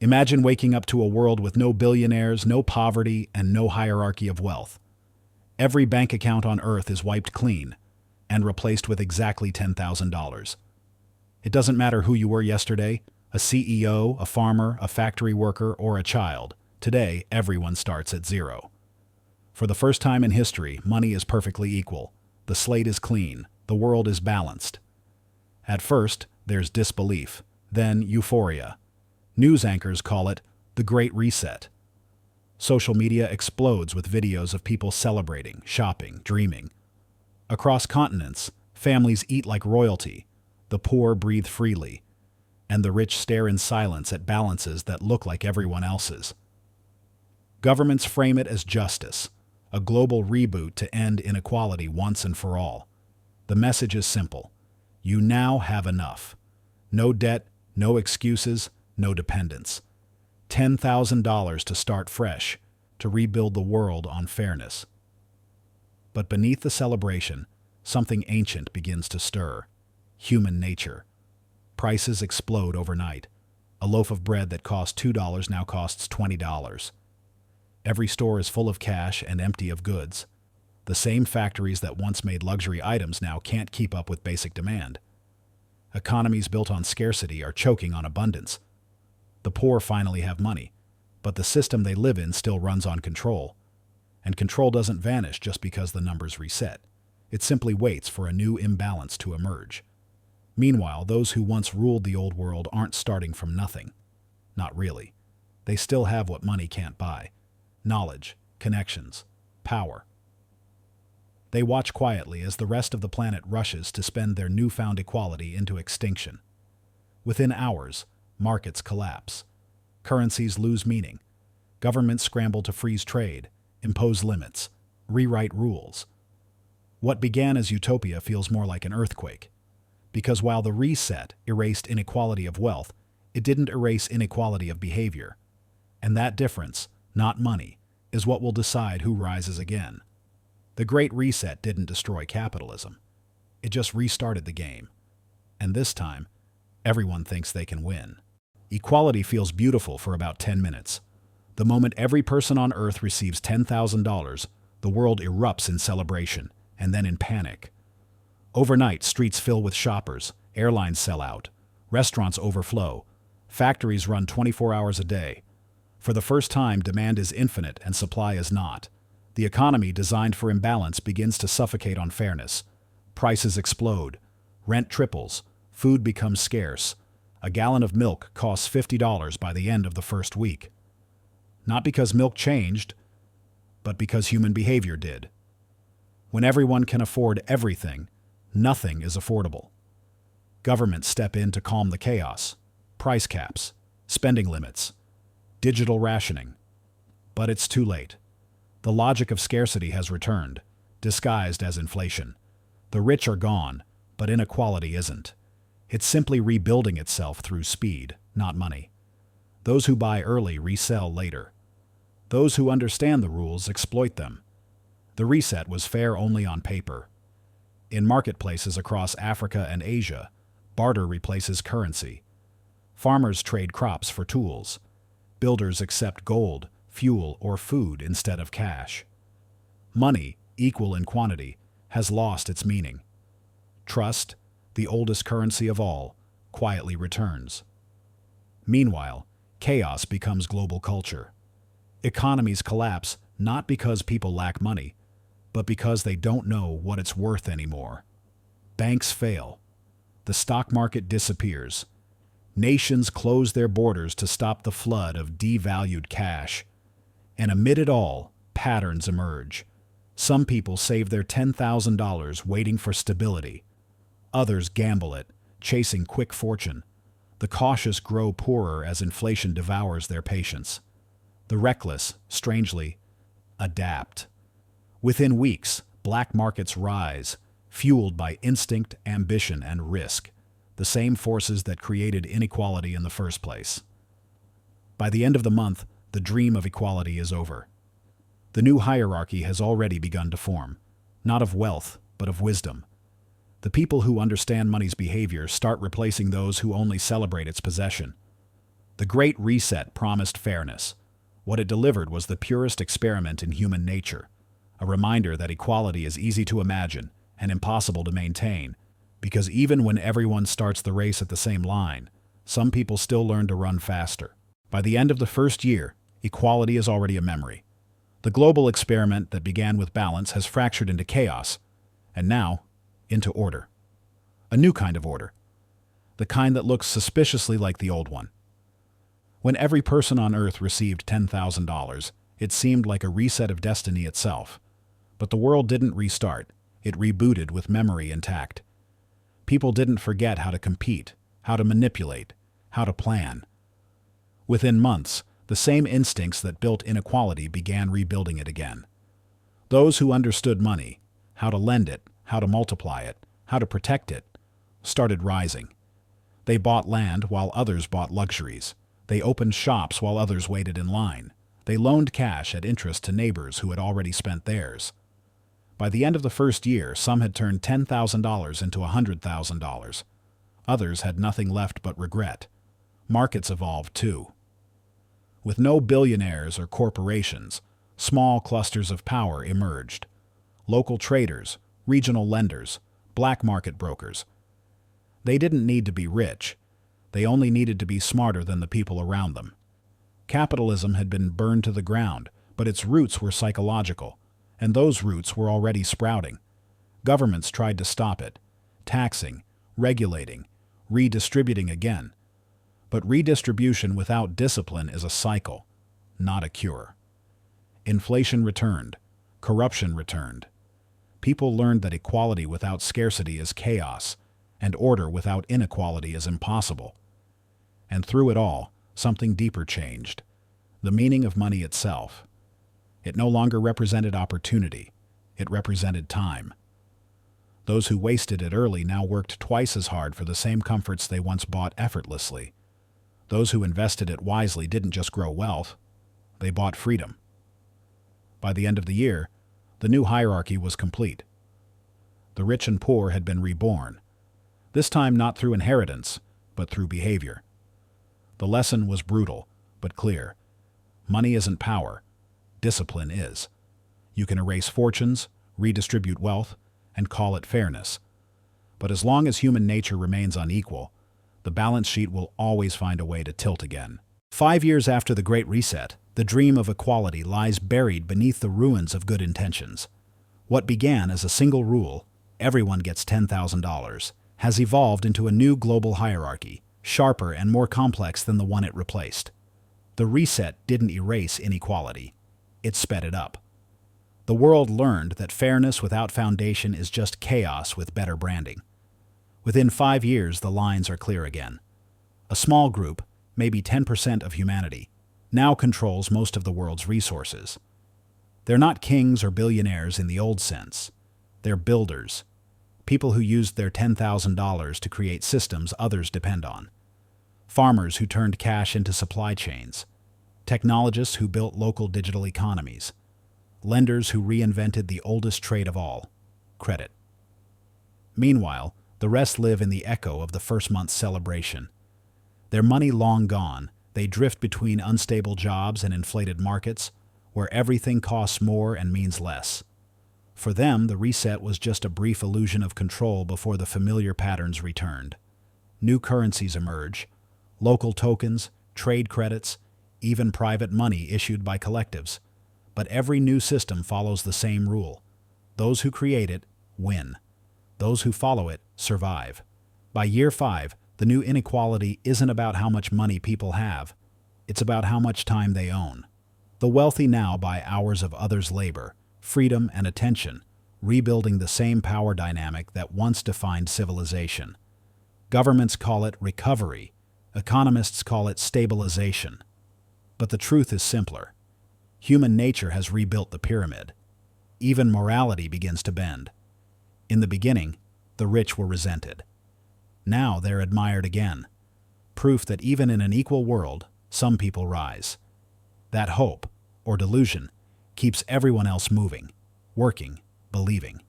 Imagine waking up to a world with no billionaires, no poverty, and no hierarchy of wealth. Every bank account on Earth is wiped clean and replaced with exactly $10,000. It doesn't matter who you were yesterday, a CEO, a farmer, a factory worker, or a child. Today, everyone starts at zero. For the first time in history, money is perfectly equal. The slate is clean. The world is balanced. At first, there's disbelief, then euphoria. News anchors call it the Great Reset. Social media explodes with videos of people celebrating, shopping, dreaming. Across continents, families eat like royalty, the poor breathe freely, and the rich stare in silence at balances that look like everyone else's. Governments frame it as justice, a global reboot to end inequality once and for all. The message is simple. You now have enough. No debt, no excuses, no dependence. $10,000 to start fresh, to rebuild the world on fairness. But beneath the celebration, something ancient begins to stir. Human nature. Prices explode overnight. A loaf of bread that cost $2 now costs $20. Every store is full of cash and empty of goods. The same factories that once made luxury items now can't keep up with basic demand. Economies built on scarcity are choking on abundance. The poor finally have money, but the system they live in still runs on control. And control doesn't vanish just because the numbers reset. It simply waits for a new imbalance to emerge. Meanwhile, those who once ruled the old world aren't starting from nothing. Not really. They still have what money can't buy: knowledge, connections, power. They watch quietly as the rest of the planet rushes to spend their newfound equality into extinction. Within hours, markets collapse. Currencies lose meaning. Governments scramble to freeze trade, impose limits, rewrite rules. What began as utopia feels more like an earthquake. Because while the reset erased inequality of wealth, it didn't erase inequality of behavior. And that difference, not money, is what will decide who rises again. The Great Reset didn't destroy capitalism. It just restarted the game. And this time, everyone thinks they can win. Equality feels beautiful for about 10 minutes. The moment every person on Earth receives $10,000, the world erupts in celebration, and then in panic. Overnight, streets fill with shoppers, airlines sell out, restaurants overflow, factories run 24 hours a day. For the first time, demand is infinite and supply is not. The economy designed for imbalance begins to suffocate on fairness. Prices explode, rent triples, food becomes scarce. A gallon of milk costs $50 by the end of the first week. Not because milk changed, but because human behavior did. When everyone can afford everything, nothing is affordable. Governments step in to calm the chaos. Price caps, spending limits, digital rationing. But it's too late. The logic of scarcity has returned, disguised as inflation. The rich are gone, but inequality isn't. It's simply rebuilding itself through speed, not money. Those who buy early resell later. Those who understand the rules exploit them. The reset was fair only on paper. In marketplaces across Africa and Asia, barter replaces currency. Farmers trade crops for tools. Builders accept gold, fuel, or food instead of cash. Money, equal in quantity, has lost its meaning. Trust, the oldest currency of all, quietly returns. Meanwhile, chaos becomes global culture. Economies collapse not because people lack money, but because they don't know what it's worth anymore. Banks fail. The stock market disappears. Nations close their borders to stop the flood of devalued cash. And amid it all, patterns emerge. Some people save their $10,000 waiting for stability. Others gamble it, chasing quick fortune. The cautious grow poorer as inflation devours their patience. The reckless, strangely, adapt. Within weeks, black markets rise, fueled by instinct, ambition, and risk, the same forces that created inequality in the first place. By the end of the month, the dream of equality is over. The new hierarchy has already begun to form, not of wealth, but of wisdom. The people who understand money's behavior start replacing those who only celebrate its possession. The Great Reset promised fairness. What it delivered was the purest experiment in human nature, a reminder that equality is easy to imagine and impossible to maintain, because even when everyone starts the race at the same line, some people still learn to run faster. By the end of the first year, equality is already a memory. The global experiment that began with balance has fractured into chaos, and now into order. A new kind of order. The kind that looks suspiciously like the old one. When every person on Earth received $10,000, it seemed like a reset of destiny itself. But the world didn't restart. It rebooted with memory intact. People didn't forget how to compete, how to manipulate, how to plan. Within months, the same instincts that built inequality began rebuilding it again. Those who understood money, how to lend it, how to multiply it, how to protect it, started rising. They bought land while others bought luxuries. They opened shops while others waited in line. They loaned cash at interest to neighbors who had already spent theirs. By the end of the first year, some had turned $10,000 into $100,000. Others had nothing left but regret. Markets evolved too. With no billionaires or corporations, small clusters of power emerged. Local traders, regional lenders, black market brokers. They didn't need to be rich. They only needed to be smarter than the people around them. Capitalism had been burned to the ground, but its roots were psychological, and those roots were already sprouting. Governments tried to stop it, taxing, regulating, redistributing again. But redistribution without discipline is a cycle, not a cure. Inflation returned. Corruption returned. People learned that equality without scarcity is chaos, and order without inequality is impossible. And through it all, something deeper changed. The meaning of money itself. It no longer represented opportunity. It represented time. Those who wasted it early now worked twice as hard for the same comforts they once bought effortlessly. Those who invested it wisely didn't just grow wealth, they bought freedom. By the end of the year, the new hierarchy was complete. The rich and poor had been reborn, this time not through inheritance, but through behavior. The lesson was brutal, but clear. Money isn't power. Discipline is. You can erase fortunes, redistribute wealth, and call it fairness. But as long as human nature remains unequal, the balance sheet will always find a way to tilt again. 5 years after the Great Reset, the dream of equality lies buried beneath the ruins of good intentions. What began as a single rule, everyone gets $10,000, has evolved into a new global hierarchy, sharper and more complex than the one it replaced. The reset didn't erase inequality. It sped it up. The world learned that fairness without foundation is just chaos with better branding. Within 5 years, the lines are clear again. A small group, maybe 10% of humanity, now controls most of the world's resources. They're not kings or billionaires in the old sense. They're builders, people who used their $10,000 to create systems others depend on. Farmers who turned cash into supply chains. Technologists who built local digital economies. Lenders who reinvented the oldest trade of all, credit. Meanwhile, the rest live in the echo of the first month's celebration. Their money long gone, they drift between unstable jobs and inflated markets, where everything costs more and means less. For them, the reset was just a brief illusion of control before the familiar patterns returned. New currencies emerge, local tokens, trade credits, even private money issued by collectives. But every new system follows the same rule. Those who create it win. Those who follow it survive. By year 5, the new inequality isn't about how much money people have. It's about how much time they own. The wealthy now buy hours of others' labor, freedom, and attention, rebuilding the same power dynamic that once defined civilization. Governments call it recovery. Economists call it stabilization. But the truth is simpler. Human nature has rebuilt the pyramid. Even morality begins to bend. In the beginning, the rich were resented. Now they're admired again. Proof that even in an equal world, some people rise. That hope, or delusion, keeps everyone else moving, working, believing.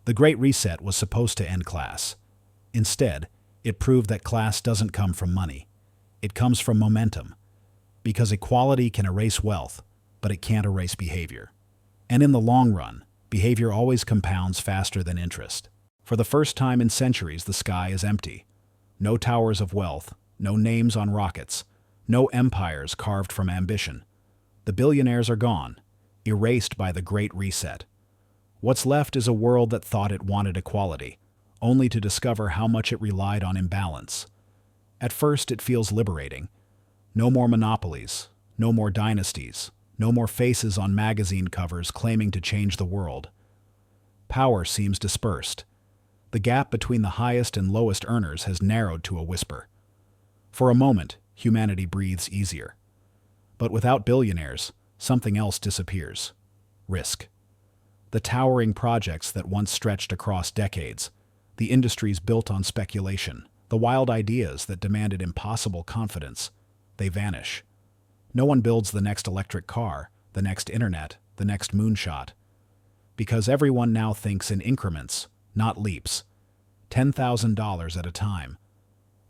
The Great Reset was supposed to end class. Instead, it proved that class doesn't come from money. It comes from momentum, because equality can erase wealth, but it can't erase behavior. And in the long run, behavior always compounds faster than interest. For the first time in centuries, the sky is empty. No towers of wealth, no names on rockets, no empires carved from ambition. The billionaires are gone, erased by the Great Reset. What's left is a world that thought it wanted equality, only to discover how much it relied on imbalance. At first, it feels liberating. No more monopolies, no more dynasties, no more faces on magazine covers claiming to change the world. Power seems dispersed. The gap between the highest and lowest earners has narrowed to a whisper. For a moment, humanity breathes easier. But without billionaires, something else disappears. Risk. The towering projects that once stretched across decades, the industries built on speculation, the wild ideas that demanded impossible confidence, they vanish. No one builds the next electric car, the next internet, the next moonshot. Because everyone now thinks in increments, not leaps. $10,000 at a time.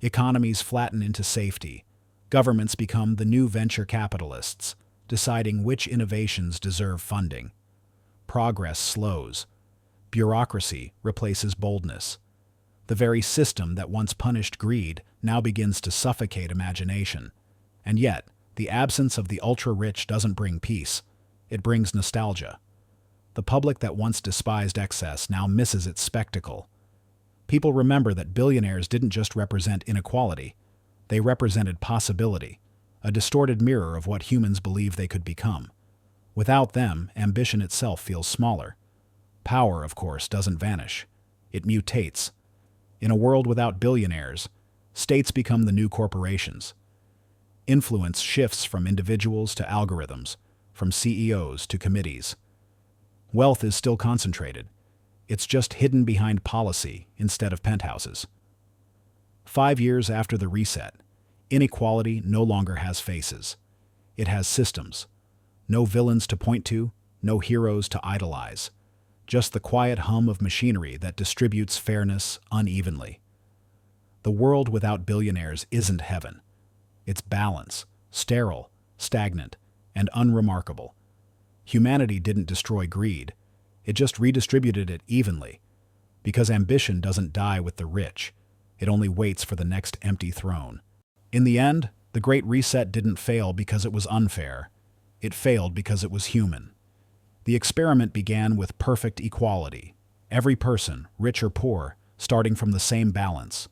Economies flatten into safety. Governments become the new venture capitalists, deciding which innovations deserve funding. Progress slows. Bureaucracy replaces boldness. The very system that once punished greed now begins to suffocate imagination. And yet, the absence of the ultra-rich doesn't bring peace. It brings nostalgia. The public that once despised excess now misses its spectacle. People remember that billionaires didn't just represent inequality. They represented possibility, a distorted mirror of what humans believe they could become. Without them, ambition itself feels smaller. Power, of course, doesn't vanish. It mutates. In a world without billionaires, states become the new corporations. Influence shifts from individuals to algorithms, from CEOs to committees. Wealth is still concentrated. It's just hidden behind policy instead of penthouses. 5 years after the reset, inequality no longer has faces. It has systems. No villains to point to, no heroes to idolize. Just the quiet hum of machinery that distributes fairness unevenly. The world without billionaires isn't heaven. It's balance, sterile, stagnant, and unremarkable. Humanity didn't destroy greed. It just redistributed it evenly. Because ambition doesn't die with the rich. It only waits for the next empty throne. In the end, the Great Reset didn't fail because it was unfair. It failed because it was human. The experiment began with perfect equality. Every person, rich or poor, starting from the same balance.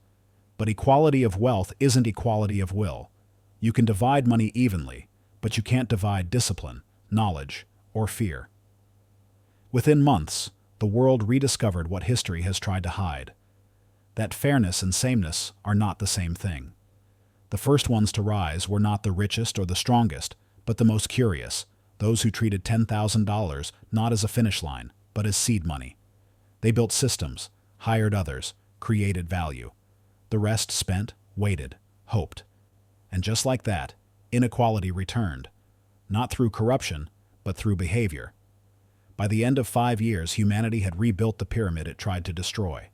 But equality of wealth isn't equality of will. You can divide money evenly, but you can't divide discipline, knowledge, or fear. Within months, the world rediscovered what history has tried to hide. That fairness and sameness are not the same thing. The first ones to rise were not the richest or the strongest, but the most curious, those who treated $10,000 not as a finish line, but as seed money. They built systems, hired others, created value. The rest spent, waited, hoped. And just like that, inequality returned. Not through corruption, but through behavior. By the end of 5 years, humanity had rebuilt the pyramid it tried to destroy.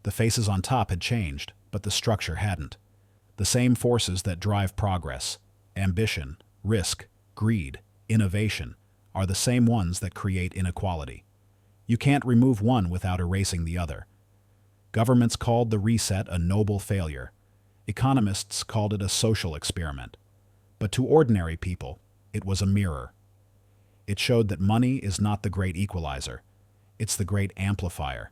The faces on top had changed, but the structure hadn't. The same forces that drive progress, ambition, risk, greed, innovation, are the same ones that create inequality. You can't remove one without erasing the other. Governments called the reset a noble failure. Economists called it a social experiment. But to ordinary people, it was a mirror. It showed that money is not the great equalizer. It's the great amplifier.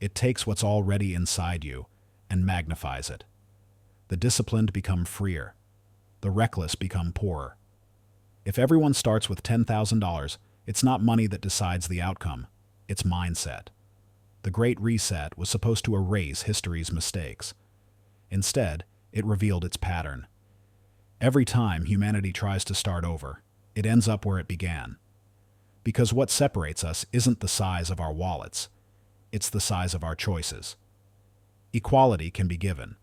It takes what's already inside you and magnifies it. The disciplined become freer. The reckless become poorer. If everyone starts with $10,000, it's not money that decides the outcome. It's mindset. The Great Reset was supposed to erase history's mistakes. Instead, it revealed its pattern. Every time humanity tries to start over, it ends up where it began. Because what separates us isn't the size of our wallets. It's the size of our choices. Equality can be given,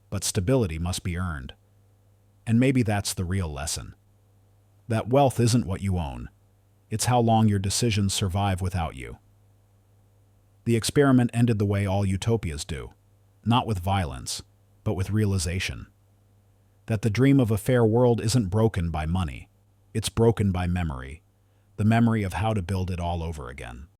but stability must be earned. And maybe that's the real lesson. That wealth isn't what you own. It's how long your decisions survive without you. The experiment ended the way all utopias do, not with violence, but with realization. that the dream of a fair world isn't broken by money. It's broken by memory, the memory of how to build it all over again.